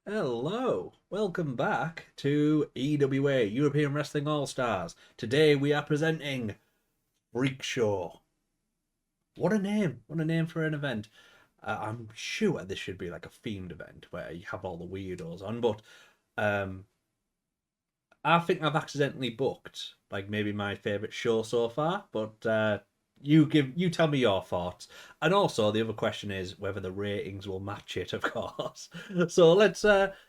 Hello, welcome back to EWA European Wrestling All Stars. Today we are presenting Freakshow. What a name! What a name for an event. I'm sure this should be like a themed event where you have all the weirdos on, but um, I think I've accidentally booked like maybe my favorite show so far. But you tell me your thoughts, and also the other question is whether the ratings will match it, of course. So let's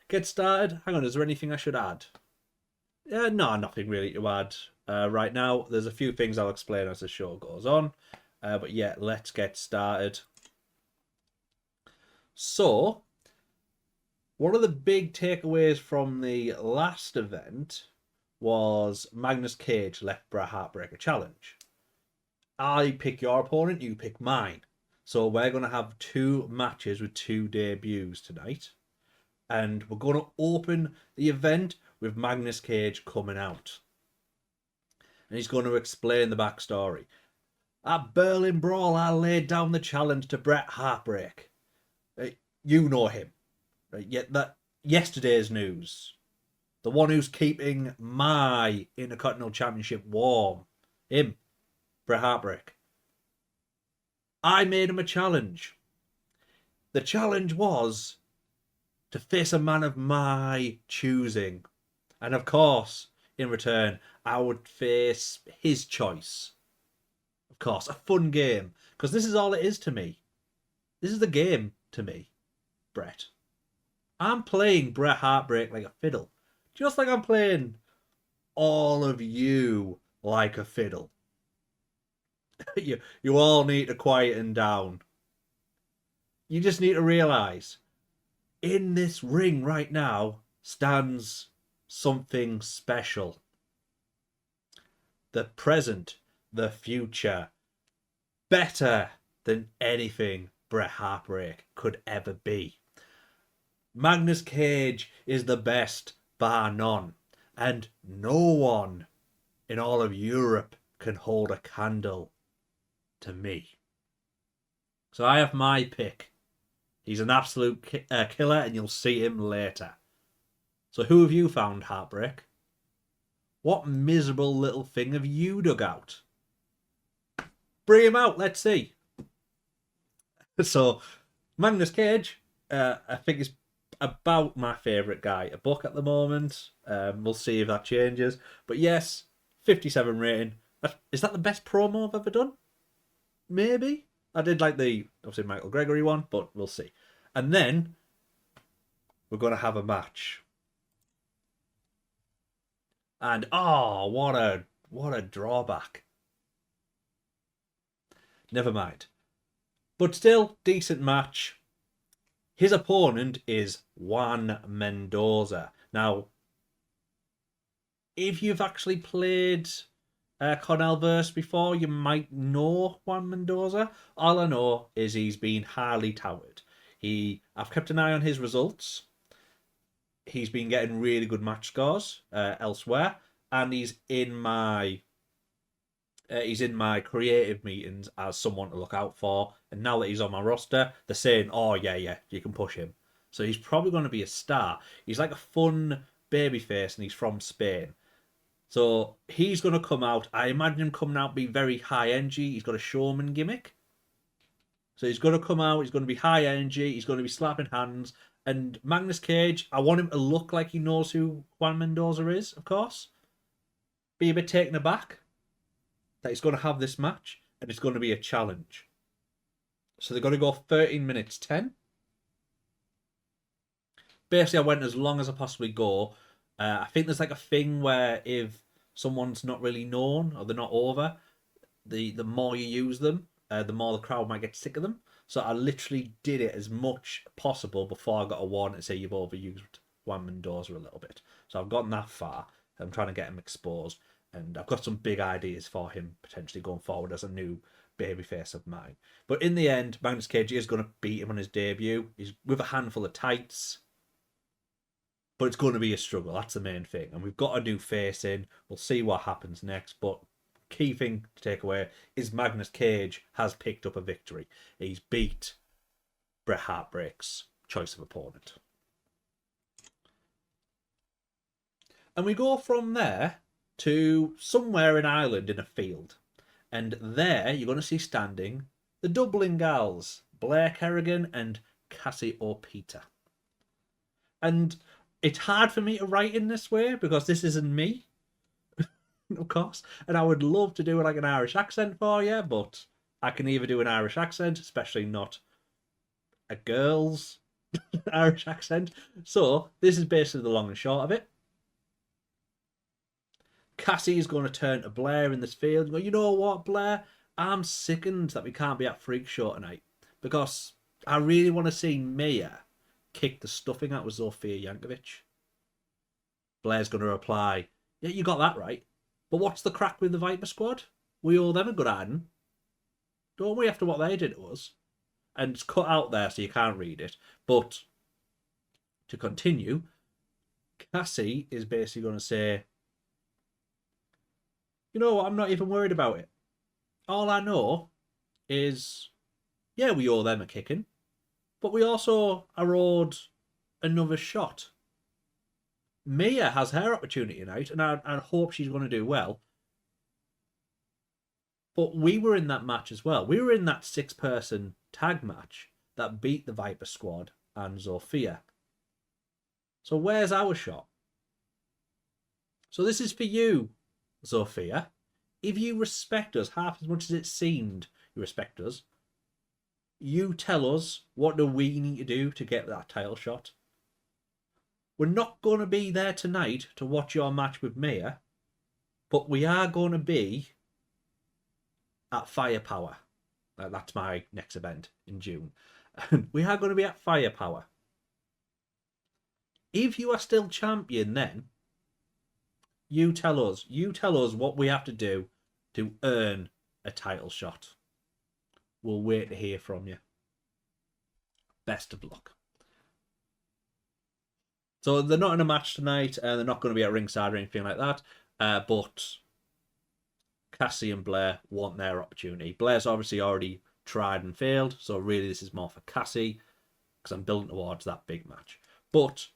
get started. Hang on, is there anything I should add? No, nothing really to add right now. There's a few things I'll explain as the show goes on, but yeah, let's get started. So, one of the big takeaways from the last event was Magnus Cage left Bret Heartbreak a challenge. I pick your opponent, you pick mine. So we're going to have two matches with two debuts tonight. And we're going to open the event with Magnus Cage coming out. And he's going to explain the backstory. At Berlin Brawl, I laid down the challenge to Bret Heartbreak. You know him. Yet that yesterday's news. The one who's keeping my Intercontinental Championship warm. Him. Bret Heartbreak. I made him a challenge. The challenge was to face a man of my choosing. And of course, in return, I would face his choice. Of course, a fun game. Because this is all it is to me. This is the game to me, Bret. I'm playing Bret Heartbreak like a fiddle. Just like I'm playing all of you like a fiddle. You all need to quieten down. You just need to realise in this ring right now stands something special. The present, the future, better than anything Bret Heartbreak could ever be. Magnus Cage is the best, bar none, and no one in all of Europe can hold a candle to me. So I have my pick. He's an absolute killer, and you'll see him later. So who have you found, Heartbreak? What miserable little thing have you dug out? Bring him out, let's see. So, Magnus Cage, I think is about my favourite guy a book at the moment. We'll see if that changes. But yes, 57 rating. Is that the best promo I've ever done? Maybe. I did like the obviously Michael Gregory one, but we'll see. And then we're going to have a match. And oh, what a drawback. Never mind. But still, decent match. His opponent is Juan Mendoza. Now, if you've actually played CornellVerse before, you might know Juan Mendoza. All I know is he's been highly touted. I've kept an eye on his results. He's been getting really good match scores elsewhere, and he's in my creative meetings as someone to look out for. And now that he's on my roster, they're saying, "Oh yeah, you can push him." So he's probably going to be a star. He's like a fun babyface, and he's from Spain. So he's going to come out. I imagine him coming out be very high energy. He's got a showman gimmick. So he's going to come out. He's going to be high energy. He's going to be slapping hands. And Magnus Cage, I want him to look like he knows who Juan Mendoza is, of course. Be a bit taken aback that he's going to have this match, and it's going to be a challenge. So they're going to go 13 minutes 10. Basically, I went as long as I possibly go. I think there's like a thing where if someone's not really known or they're not over, the more you use them, the more the crowd might get sick of them. So I literally did it as much possible before I got a warning to say you've overused Juan Mendoza a little bit. So I've gotten that far. I'm trying to get him exposed, and I've got some big ideas for him potentially going forward as a new babyface of mine. But in the end, Magnus Cage is going to beat him on his debut. He's with a handful of tights, but it's going to be a struggle. That's the main thing. And we've got a new face in. We'll see what happens next. But key thing to take away is Magnus Cage has picked up a victory. He's beat Bret Heartbreak's choice of opponent. And we go from there to somewhere in Ireland in a field. And there you're going to see standing the Dublin gals, Blair Kerrigan and Cassie O'Peter. And it's hard for me to write in this way because this isn't me, of course. And I would love to do like an Irish accent for you, but I can either do an Irish accent, especially not a girl's Irish accent. So this is basically the long and short of it. Cassie is going to turn to Blair in this field and go, you know what, Blair? I'm sickened that we can't be at Freakshow tonight because I really want to see Mia kick the stuffing out with Zofia Jankovic. Blair's going to reply, yeah, you got that right. But what's the crack with the Viper squad? We owe them a good hiding. Don't we, after what they did to us? And it's cut out there so you can't read it. But to continue, Cassie is basically going to say, you know what, I'm not even worried about it. All I know is, yeah, we owe them a kicking, but we also are owed another shot. Mia has her opportunity tonight, and I hope she's going to do well. But we were in that match as well. We were in that 6-person tag match that beat the Viper squad and Zofia. So where's our shot? So this is for you, Zofia. If you respect us half as much as it seemed you respect us, you tell us what do we need to do to get that title shot. We're not going to be there tonight to watch your match with Mia, but we are going to be at Firepower. That's my next event in June. We are going to be at Firepower. If you are still champion then, you tell us what we have to do to earn a title shot. We'll wait to hear from you. Best of luck. So they're not in a match tonight, and they're not going to be at ringside or anything like that. But Cassie and Blair want their opportunity. Blair's obviously already tried and failed, so really this is more for Cassie, because I'm building towards that big match. But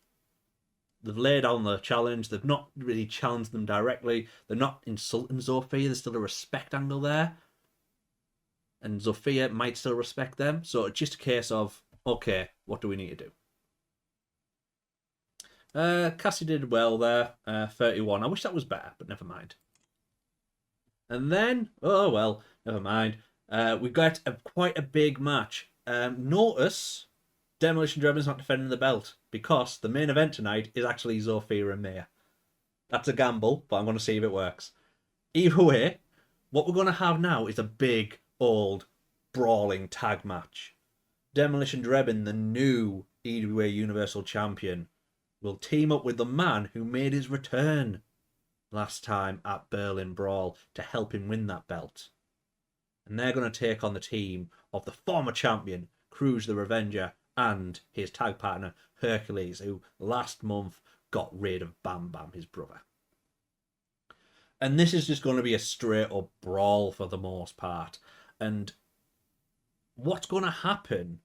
they've laid on the challenge. They've not really challenged them directly. They're not insulting Zofia. There's still a respect angle there. And Zofia might still respect them. So it's just a case of, okay, what do we need to do? Cassie did well there. 31. I wish that was better, but never mind. And then, oh well, never mind. We got quite a big match. Notice Demolition Drebin's not defending the belt because the main event tonight is actually Zofia and Mia. That's a gamble, but I'm going to see if it works. Either way, what we're going to have now is a big, old, brawling tag match. Demolition Drebin, the new EWA Universal Champion, will team up with the man who made his return last time at Berlin Brawl to help him win that belt. And they're going to take on the team of the former champion, Kruge the Revenger, and his tag partner, Hercules, who last month got rid of Bam Bam, his brother. And this is just going to be a straight up brawl for the most part. And what's going to happen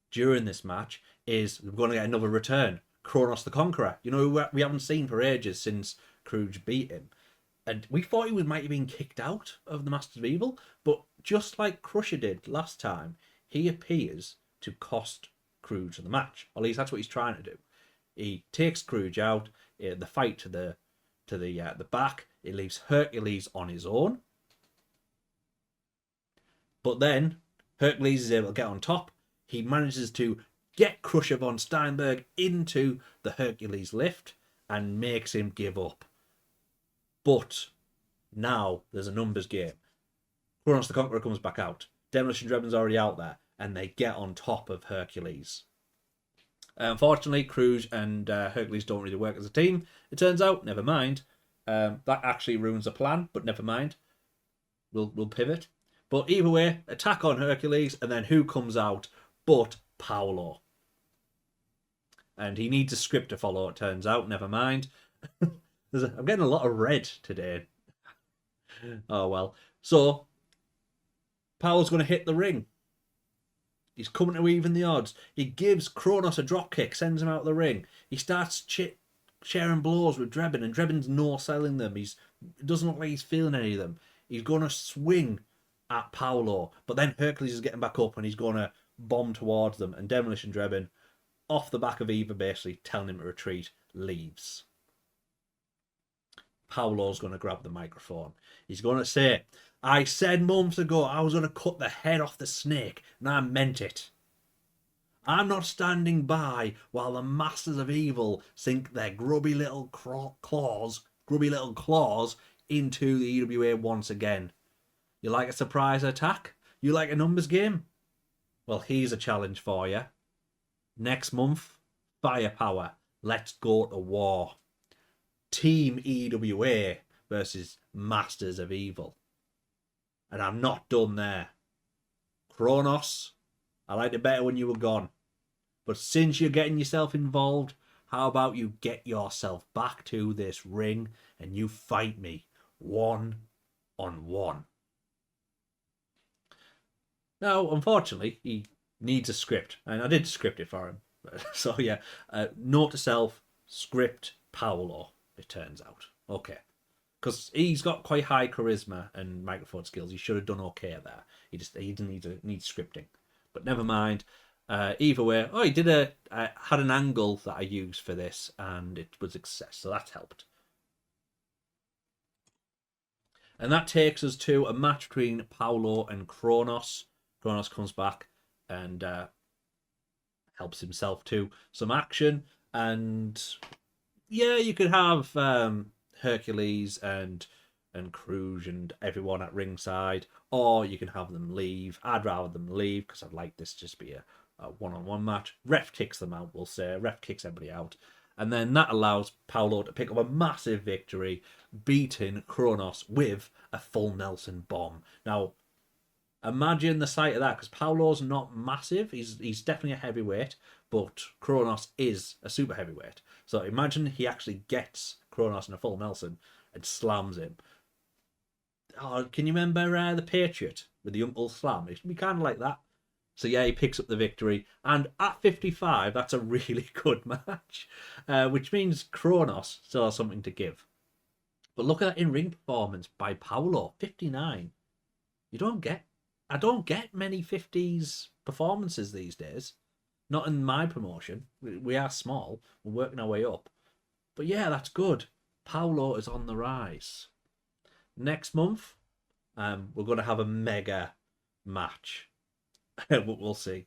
during this match is we're going to get another return. Kronos the Conqueror, you know, we haven't seen for ages since Kruge beat him. And we thought he might have been kicked out of the Masters of Evil, but just like Crusher did last time, he appears to cost Kruge the match. Or at least that's what he's trying to do. He takes Kruge out, the fight to the back. It leaves Hercules on his own. But then Hercules is able to get on top. He manages to get Crusher von Steinberg into the Hercules lift and makes him give up. But now there's a numbers game. Kronos the Conqueror comes back out. Demolition Drebin's already out there, and they get on top of Hercules. Unfortunately, Kruge and Hercules don't really work as a team. It turns out, never mind. That actually ruins the plan, but never mind. We'll pivot. But either way, attack on Hercules, and then who comes out but Paolo? And he needs a script to follow, it turns out. Never mind. I'm getting a lot of red today. Oh, well. So, Paolo's going to hit the ring. He's coming to even the odds. He gives Kronos a drop kick, sends him out of the ring. He starts sharing blows with Drebin, and Drebin's no selling them. It doesn't look like he's feeling any of them. He's going to swing at Paolo, but then Hercules is getting back up and he's going to bomb towards them, and Demolition Drebin, off the back of Eva, basically telling him to retreat, leaves. Paolo's going to grab the microphone. He's going to say, I said months ago I was going to cut the head off the snake, and I meant it. I'm not standing by while the masters of evil sink their grubby little claws into the EWA once again. You like a surprise attack? You like a numbers game? Well, here's a challenge for you. Next month, Firepower. Let's go to war. Team EWA versus Masters of Evil. And I'm not done there. Kronos, I liked it better when you were gone. But since you're getting yourself involved, how about you get yourself back to this ring and you fight me 1-on-1. Now, unfortunately, he needs a script. And I did script it for him. So, yeah. Note to self, script Paolo, it turns out. Okay. Because he's got quite high charisma and microphone skills. He should have done okay there. He didn't need scripting. But never mind. Either way, he did had an angle that I used for this, and it was a success, so that helped. And that takes us to a match between Paolo and Kronos. Kronos comes back and helps himself to some action, and yeah, you could have Hercules and Kruge and everyone at ringside, or you can have them leave. I'd rather them leave because I'd like this to just be a one-on-one match. Ref kicks them out, we'll say. Ref kicks everybody out. And then that allows Paolo to pick up a massive victory, beating Kronos with a full Nelson bomb. Now, imagine the sight of that, because Paolo's not massive. He's definitely a heavyweight, but Kronos is a super heavyweight. So imagine he actually gets Kronos in a full Nelson and slams him. Oh, can you remember The Patriot with the Uncle Slam? It should be kind of like that. So yeah, he picks up the victory. And at 55, that's a really good match. Which means Kronos still has something to give. But look at that in-ring performance by Paolo, 59. I don't get many 50s performances these days. Not in my promotion. We are small. We're working our way up. But yeah, that's good. Paolo is on the rise. Next month, we're going to have a mega match. We'll see.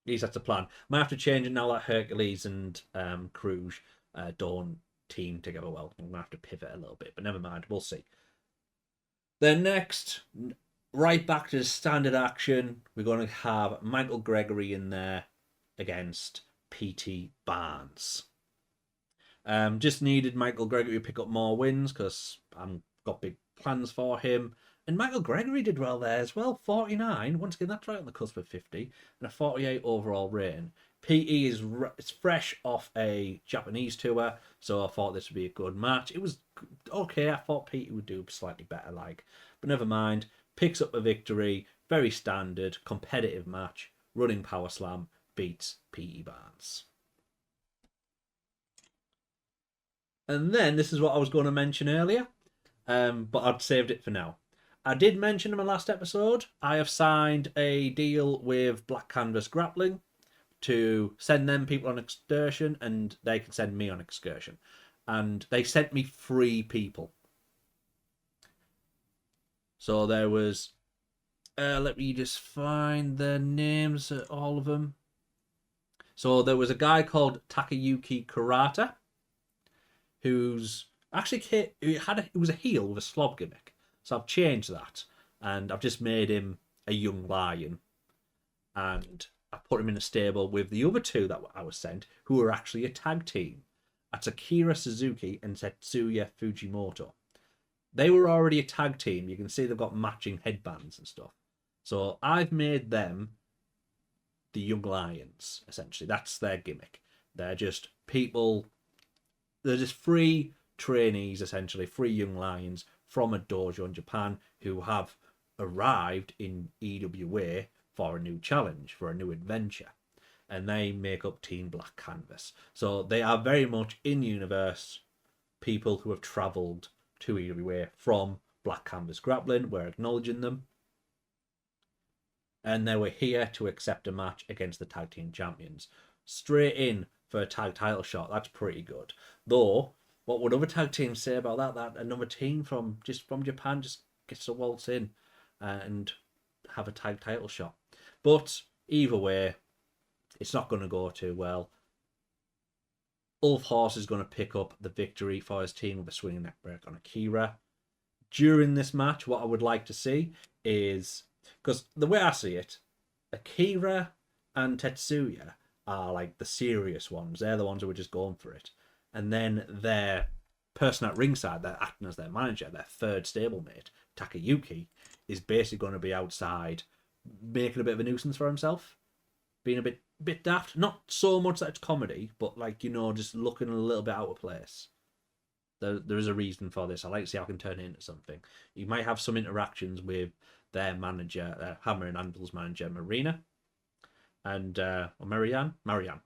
At least that's the plan. Might have to change it now that Hercules and Kruge don't team together well. I'm going to have to pivot a little bit, but never mind. We'll see. Then next, right back to standard action, we're going to have Michael Gregory in there against P.T. Barnes. Just needed Michael Gregory to pick up more wins because I've got big plans for him. And Michael Gregory did well there as well, 49. Once again, that's right on the cusp of 50. And a 48 overall rating. P.E. is fresh off a Japanese tour, so I thought this would be a good match. It was okay. I thought P.E. would do slightly better, but never mind. Picks up a victory. Very standard, competitive match. Running power slam. Beats P.E. Barnes. And then, this is what I was going to mention earlier, but I'd saved it for now. I did mention in my last episode, I have signed a deal with Black Canvas Grappling to send them people on excursion, and they can send me on excursion. And they sent me 3 people. So there was, let me just find the names of all of them. So there was a guy called Takayuki Kurata, who's actually, he was a heel with a slob gimmick. So I've changed that, and I've just made him a young lion. And I put him in a stable with the other 2 that I was sent, who were actually a tag team. That's Akira Suzuki and Tetsuya Fujimoto. They were already a tag team. You can see they've got matching headbands and stuff. So I've made them the young lions, essentially. That's their gimmick. They're just people, they're just 3 trainees, essentially, 3 young lions from a dojo in Japan who have arrived in EWA for a new challenge, for a new adventure. and they make up Team Black Canvas. So they are very much in universe people who have travelled to EWA from Black Canvas Grappling. We're acknowledging them. And they were here to accept a match against the tag team champions. Straight in for a tag title shot. That's pretty good. Though, what would other tag teams say about that? That another team from Japan just gets to waltz in and have a tag title shot. But either way, it's not going to go too well. Ulf Horse is going to pick up the victory for his team with a swinging neck break on Akira. During this match, what I would like to see is, because the way I see it, Akira and Tetsuya are like the serious ones. They're the ones who are just going for it. And then their person at ringside, they're acting as their manager, their third stablemate, Takayuki, is basically going to be outside making a bit of a nuisance for himself. Being a bit daft. Not so much that it's comedy, but like, you know, just looking a little bit out of place. There is a reason for this. I like to see how I can turn it into something. You might have some interactions with their manager, Hammer and Anvil's manager, Marina. And, or Marianne? Marianne.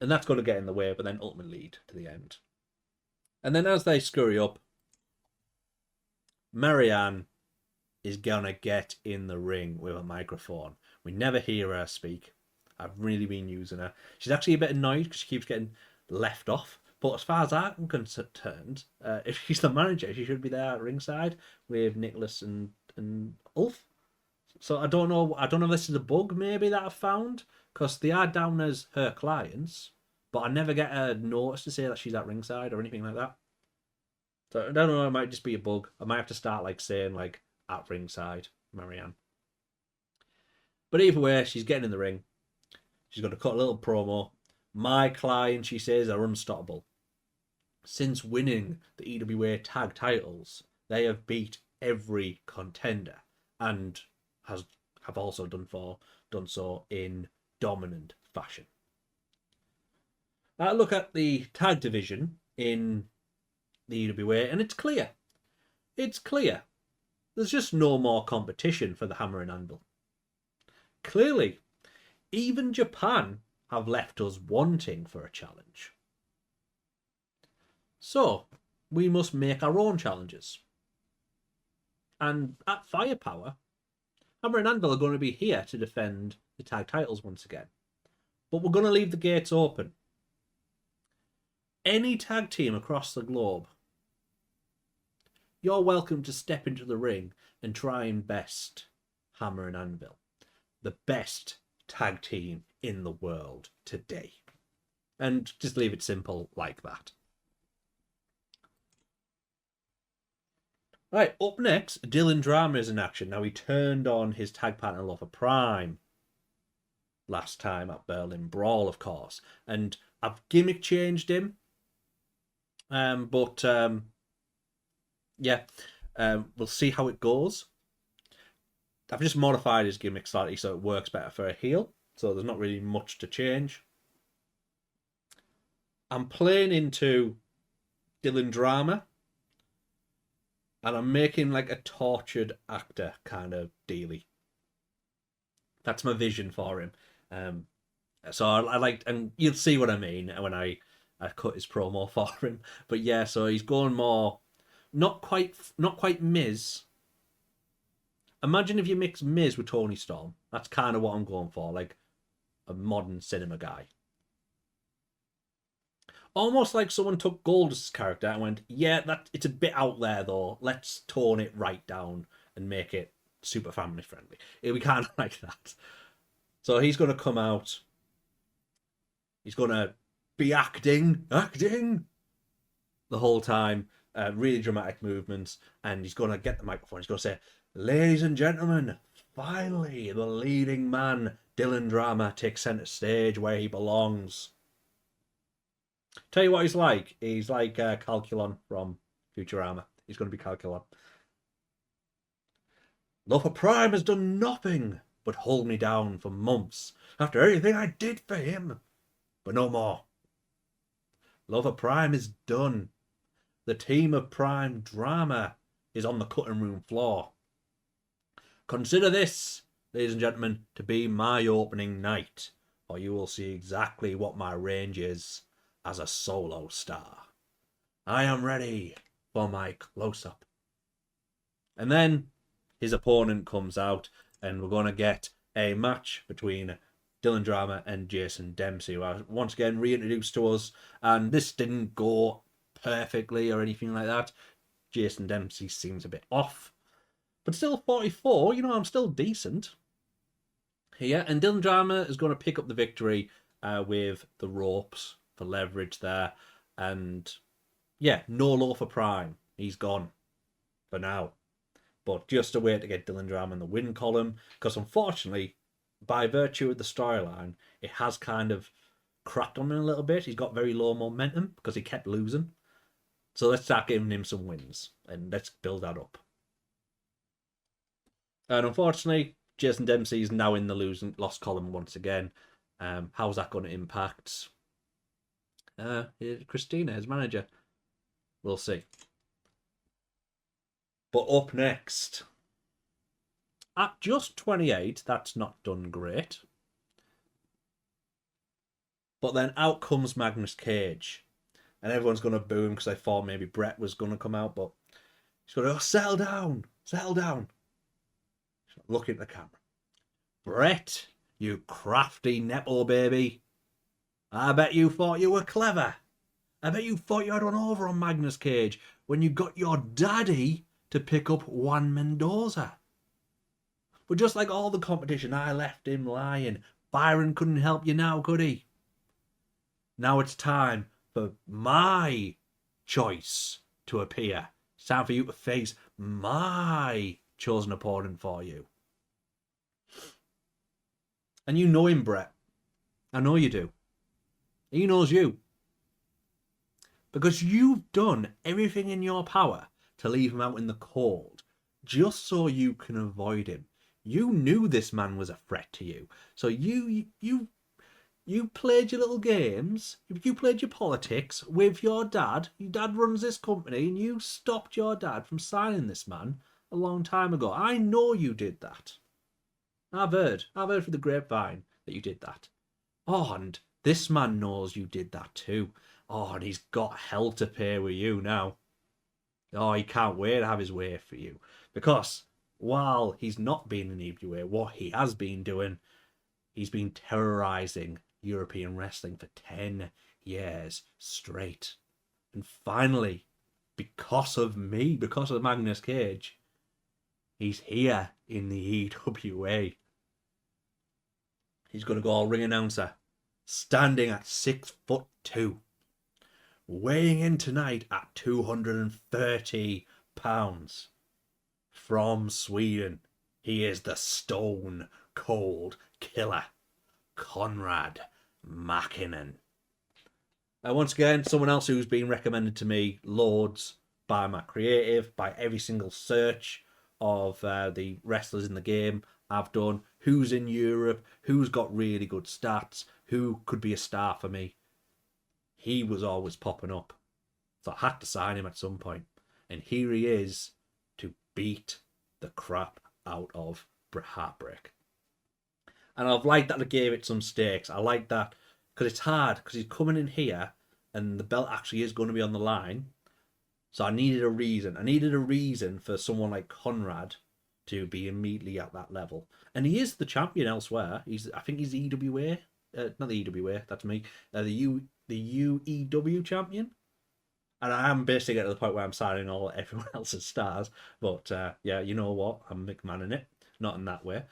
And that's going to get in the way, but then ultimately lead to the end. And then as they scurry up, Marianne is going to get in the ring with a microphone. We never hear her speak. I've really been using her. She's actually a bit annoyed because she keeps getting left off. But as far as I'm concerned, if she's the manager, she should be there at ringside with Nicholas and Ulf. So I don't know if this is a bug maybe that I've found, because they are down as her clients, but I never get a notice to say that she's at ringside or anything like that. So I don't know, it might just be a bug. I might have to start like saying like at ringside, Marianne. But either way, she's getting in the ring. She's going to cut a little promo. My clients, she says, are unstoppable. Since winning the EWA tag titles, they have beat every contender and have also done so in dominant fashion. Look at the tag division in the EWA, and it's clear. It's clear. There's just no more competition for the Hammer and Anvil. Clearly, even Japan have left us wanting for a challenge. So, we must make our own challenges. And at Firepower, Hammer and Anvil are going to be here to defend the tag titles once again. But we're going to leave the gates open. Any tag team across the globe, you're welcome to step into the ring and try and best Hammer and Anvil, the best tag team in the world today. And just leave it simple like that. Right, up next, Dylan Drama is in action. Now, he turned on his tag partner Lover Prime last time at Berlin Brawl, of course. And I've gimmick changed him. Yeah, we'll see how it goes. I've just modified his gimmick slightly so it works better for a heel. So there's not really much to change. I'm playing into Dylan Drama. And I'm making like a tortured actor kind of dealy. That's my vision for him. So I like, and you'll see what I mean when I cut his promo for him. But yeah, so he's going more, not quite Miz. Imagine if you mix Miz with Tony Storm. That's kind of what I'm going for, like a modern cinema guy. Almost like someone took Goldust's character and went, yeah, it's a bit out there though. Let's tone it right down and make it super family friendly. It'll be kind of like that. So he's going to come out. He's going to be acting the whole time. Really dramatic movements. And he's going to get the microphone. He's going to say, ladies and gentlemen, finally the leading man, Dylan Drama, takes center stage where he belongs. Tell you what he's like. He's like Calculon from Futurama. He's going to be Calculon. Lofer Prime has done nothing but hold me down for months after everything I did for him. But no more. Lofer Prime is done. The team of Prime Drama is on the cutting room floor. Consider this ladies and gentlemen, to be my opening night, or you will see exactly what my range is as a solo star. I am ready for my close-up. And then his opponent comes out, and we're going to get a match between Dylan Drama and Jason Dempsey, who are once again reintroduced to us. And this didn't go perfectly or anything like that. Jason Dempsey seems a bit off. But still 44, I'm still decent. Yeah, and Dylan Drama is going to pick up the victory with the ropes for leverage there. And yeah, no low for Prime. He's gone for now. But just a way to get Dylan Drama in the win column, because unfortunately, by virtue of the storyline, it has kind of cracked on him a little bit. He's got very low momentum because he kept losing. So let's start giving him some wins, and let's build that up. And unfortunately, Jason Dempsey is now in the lost column once again. How's that going to impact Christina, his manager? We'll see. But up next, at just 28, that's not done great. But then out comes Magnus Cage. And everyone's going to boo him because they thought maybe Bret was going to come out. But he's going to go, settle down, settle down. Look at the camera. Bret, you crafty Nepo baby. I bet you thought you were clever. I bet you thought you had one over on Magnus Cage when you got your daddy to pick up Juan Mendoza. But just like all the competition, I left him lying. Byron couldn't help you now, could he? Now it's time for my choice to appear. It's time for you to face my chosen opponent for you. And you know him, Bret. I know you do. He knows you. Because you've done everything in your power to leave him out in the cold, just so you can avoid him. You knew this man was a threat to you. So you played your little games, you played your politics with your dad. Your dad runs this company, and you stopped your dad from signing this man a long time ago. I know you did that. I've heard through the grapevine that you did that. Oh, and this man knows you did that too. Oh, and he's got hell to pay with you now. Oh, he can't wait to have his way for you. Because while he's not been in EWA, what he has been doing, he's been terrorizing European wrestling for 10 years straight. And finally, because of me, because of Magnus Cage, he's here in the EWA. He's going to go all ring announcer, standing at 6'2", weighing in tonight at 230 pounds. From Sweden, he is the Stone Cold Killer, Conrad Mäkinen. And once again, someone else who's been recommended to me loads by my creative, by every single search of the wrestlers in the game I've done, who's in Europe, who's got really good stats, who could be a star for me. He was always popping up. So I had to sign him at some point. And here he is to beat the crap out of Bret Heartbreak. And I've liked that I gave it some stakes. I like that because it's hard, because he's coming in here and the belt actually is going to be on the line. So I needed a reason. I needed a reason for someone like Conrad to be immediately at that level. And he is the champion elsewhere. I think he's EWA. Not the EWA, that's me. The UEW champion. And I am basically getting to the point where I'm signing everyone else's stars. But yeah, you know what? I'm McMahon it. Not in that way.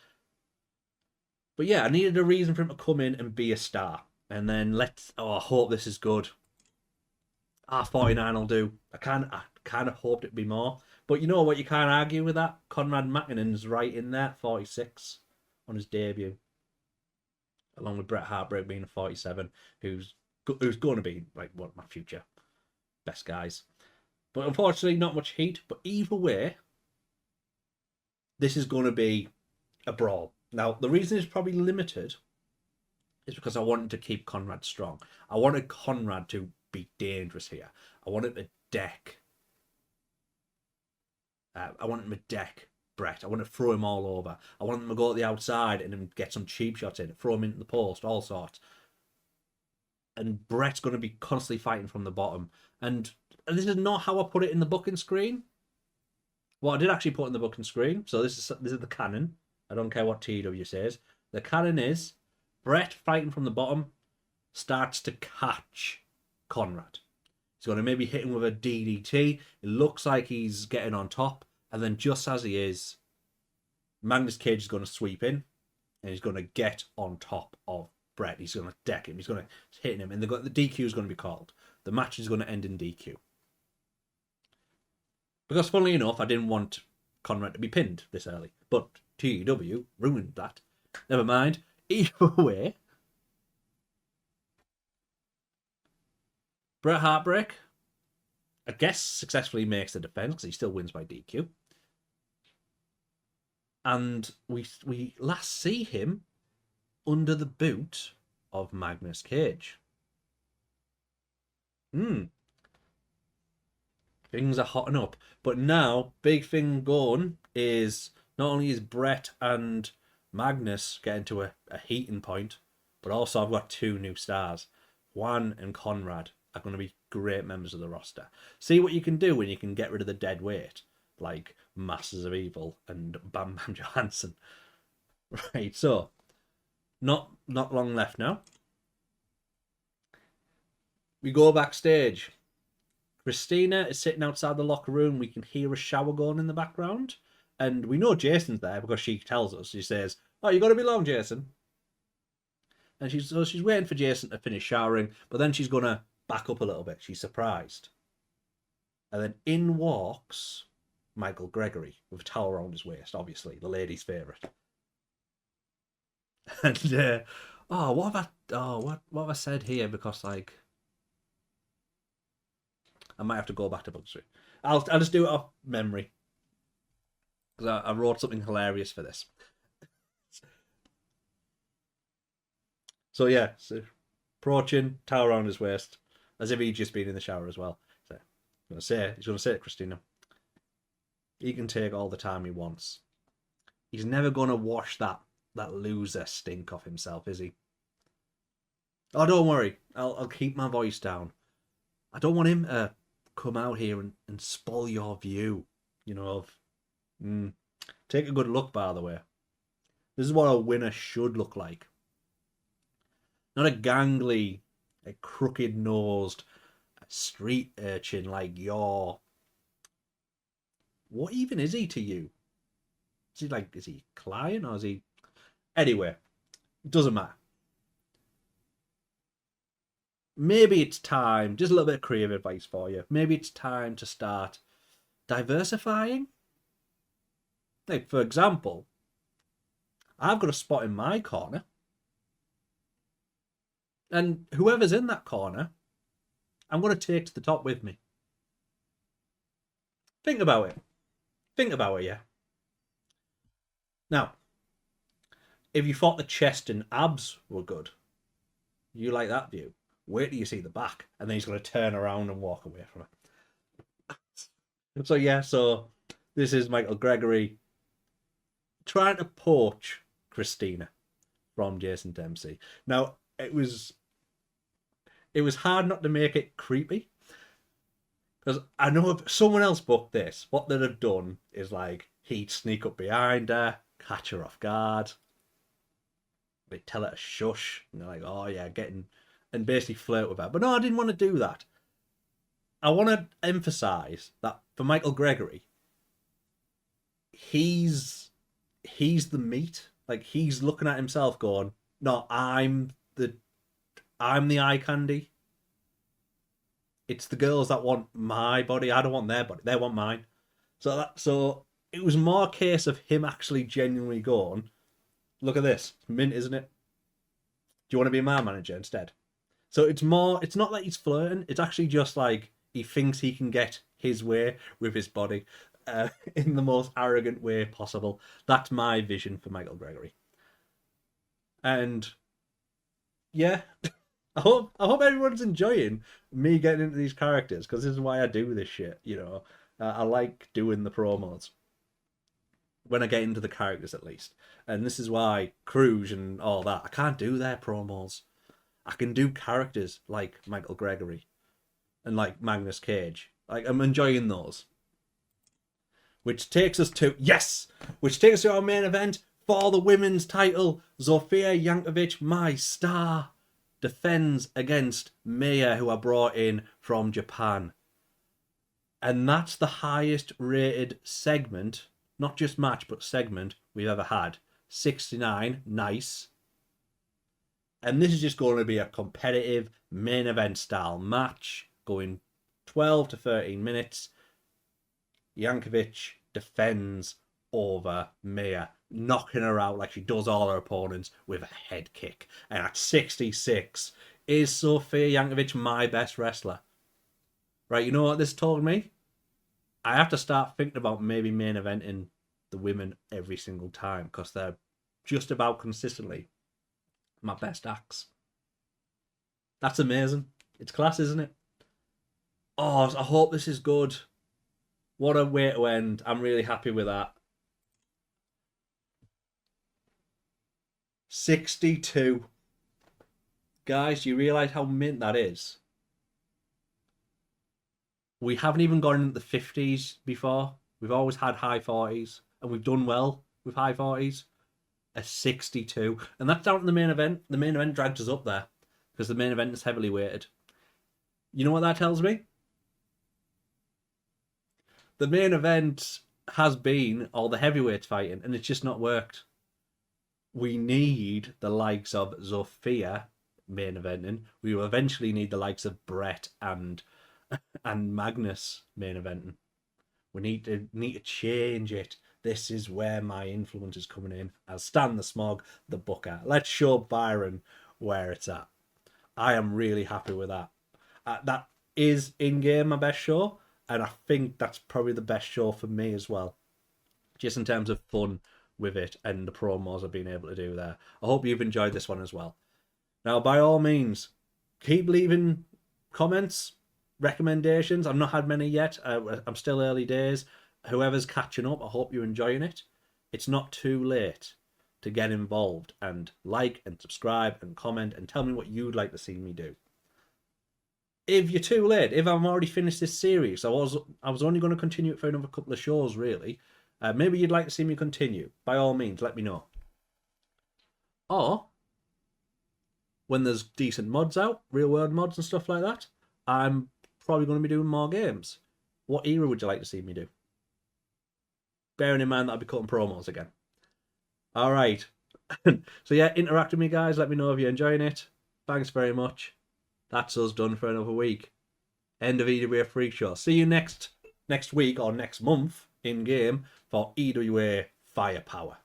But yeah, I needed a reason for him to come in and be a star. And then I hope this is good. 49 will do. I kind of hoped it'd be more. But you know what? You can't argue with that. Conrad Mäkinen's right in there, 46 on his debut. Along with Bret Heartbreak being a 47, who's going to be like one of my future best guys. But unfortunately, not much heat. But either way, this is going to be a brawl. Now, the reason it's probably limited is because I wanted to keep Conrad strong. I wanted Conrad to be dangerous here. I wanted to deck. I wanted him to deck Bret. I want to throw him all over. I want him to go to the outside and then get some cheap shots in, throw him into the post, all sorts. And Bret's going to be constantly fighting from the bottom. And this is not how I put it in the booking screen. Well, I did actually put in the booking screen. So this is the canon. I don't care what TW says. The canon is Bret fighting from the bottom starts to catch Conrad. He's going to maybe hit him with a DDT. It looks like he's getting on top. And then just as he is, Magnus Cage is going to sweep in. And he's going to get on top of Bret. He's going to deck him. He's going to hit him. And the DQ is going to be called. The match is going to end in DQ. Because funnily enough, I didn't want Conrad to be pinned this early. But TEW ruined that. Never mind. Either way, Bret Heartbreak, I guess, successfully makes the defense because he still wins by DQ. And we last see him under the boot of Magnus Cage. Things are hotting up. But now, big thing going is not only is Bret and Magnus getting to a heating point, but also I've got two new stars. Juan and Conrad are going to be great members of the roster. See what you can do when you can get rid of the dead weight, like Masters of Evil and Bam Bam Johansson. Right, so not long left now. We go backstage. Christina is sitting outside the locker room. We can hear a shower going in the background. And we know Jason's there because she tells us. She says, "Oh, you got to be long, Jason." And she's waiting for Jason to finish showering. But then she's going to back up a little bit. She's surprised. And then in walks Michael Gregory with a towel around his waist, obviously. The lady's favourite. And, what have I said here? Because, like, I might have to go back to book 3. I'll just do it off memory. Because I wrote something hilarious for this. So yeah, approaching, towel around his waist, as if he'd just been in the shower as well. So he's going to say to Christina, he can take all the time he wants. He's never going to wash that loser stink off himself, is he? Oh, don't worry, I'll keep my voice down. I don't want him to come out here and spoil your view, of... Take a good look, by the way. This is what a winner should look like. Not a gangly, a crooked-nosed street urchin like you're. What even is he to you? Is he a client or is he... Anyway, it doesn't matter. Maybe it's time, just a little bit of creative advice for you. Maybe it's time to start diversifying. Like, for example, I've got a spot in my corner. And whoever's in that corner, I'm going to take to the top with me. Think about it. Think about it, yeah. Now, if you thought the chest and abs were good, you like that view. Wait till you see the back, and then he's going to turn around and walk away from it. So, yeah, this is Michael Gregory trying to poach Christina from Jason Dempsey. Now, it was hard not to make it creepy, because I know if someone else booked this, what they'd have done is like he'd sneak up behind her, catch her off guard, they tell her to shush, and they're like, "Oh yeah, and basically flirt with her." But no, I didn't want to do that. I want to emphasize that for Michael Gregory, he's the meat. Like, he's looking at himself going, "No, I'm the eye candy. It's the girls that want my body. I don't want their body. They want mine." So it was more a case of him actually genuinely going, "Look at this. It's mint, isn't it? Do you want to be my manager instead?" So it's not like he's flirting. It's actually just like he thinks he can get his way with his body in the most arrogant way possible. That's my vision for Michael Gregory. And yeah, I hope everyone's enjoying me getting into these characters, because this is why I do this shit. I like doing the promos. when I get into the characters at least. And this is why Kruge and all that, I can't do their promos. I can do characters like Michael Gregory and like Magnus Cage. Like, I'm enjoying those. Which takes us to, yes! Which takes us to our main event for the women's title. Zofia Jankovic, my star, defends against Maya, who are brought in from Japan. And that's the highest rated segment, not just match, but segment we've ever had. 69, nice. And this is just going to be a competitive main event style match, going 12 to 13 minutes. Jankovic defends over Maya, knocking her out like she does all her opponents with a head kick. And at 66, is Zofia Jankovic my best wrestler? Right, you know what this told me? I have to start thinking about maybe main eventing the women every single time, because they're just about consistently my best acts. That's amazing. It's class, isn't it? Oh, I hope this is good. What a way to end. I'm really happy with that. 62. Guys, do you realise how mint that is? We haven't even gone into the 50s before. We've always had high 40s, and we've done well with high 40s. A 62. And that's down to the main event. The main event dragged us up there, because the main event is heavily weighted. You know what that tells me? The main event has been all the heavyweights fighting, and it's just not worked. We need the likes of Zofia main eventing. We will eventually need the likes of Bret and Magnus main eventing. We need to change it. This is where my influence is coming in. As Stan the Smog, the booker. Let's show Byron where it's at. I am really happy with that. That is in-game my best show, and I think that's probably the best show for me as well. Just in terms of fun with it and the promos I've been able to do there. I hope you've enjoyed this one as well. Now, by all means, keep leaving comments, recommendations. I've not had many yet. I'm still early days. Whoever's catching up, I hope you're enjoying it. It's not too late to get involved and like and subscribe and comment and tell me what you'd like to see me do. If you're too late, if I've already finished this series, I was only going to continue it for another couple of shows, really. Maybe you'd like to see me continue. By all means, let me know. Or, when there's decent mods out, real-world mods and stuff like that, I'm probably going to be doing more games. What era would you like to see me do? Bearing in mind that I'll be cutting promos again. All right. So yeah, interact with me, guys. Let me know if you're enjoying it. Thanks very much. That's us done for another week. End of EWA Freakshow. See you next week or next month in game for EWA Firepower.